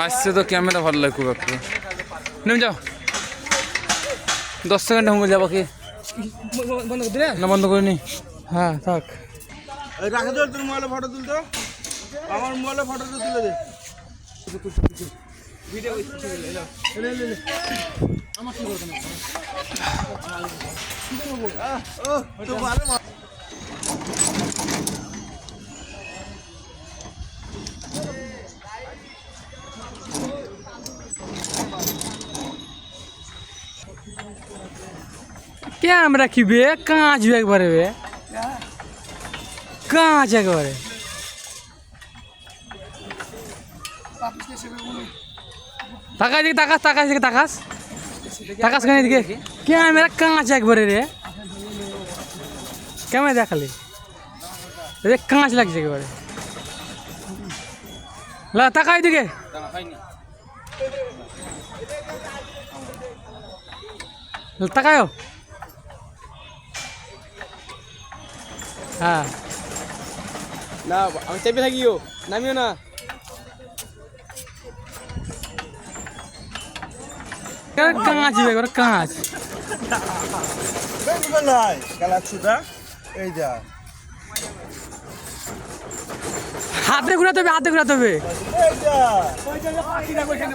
আসছে তো ক্যামেরা ভালো লাগে খুব একটু নেমে যাও 10 সেকেন্ড হোমে যাবো কি না বন্ধ করিনি হ্যাঁ থাক রাখা দে তোর মোবাইলে ফটো তুলতো আমার মোবাইলে ফটোটা তুলে দে ভিডিও আমার কি করবে না তো ভালো ক্যামেরা কি বে কাঁচ একবারে বে কাঁচ একবারে তাকাই দিকে তাকাস কেন এদিকে ক্যামেরা কাঁচ একবারে রে ক্যামেরা দেখালি কাঁচ লাগছে একবারে তাকাই দিকে তাকায়ও হ্যাঁ না আমি চেপে থাকিও নামিও না কাঁচ একবারে কাঁচ কালাচ্ছুটা এই যা হাতে ঘুরাতে হবে এই যা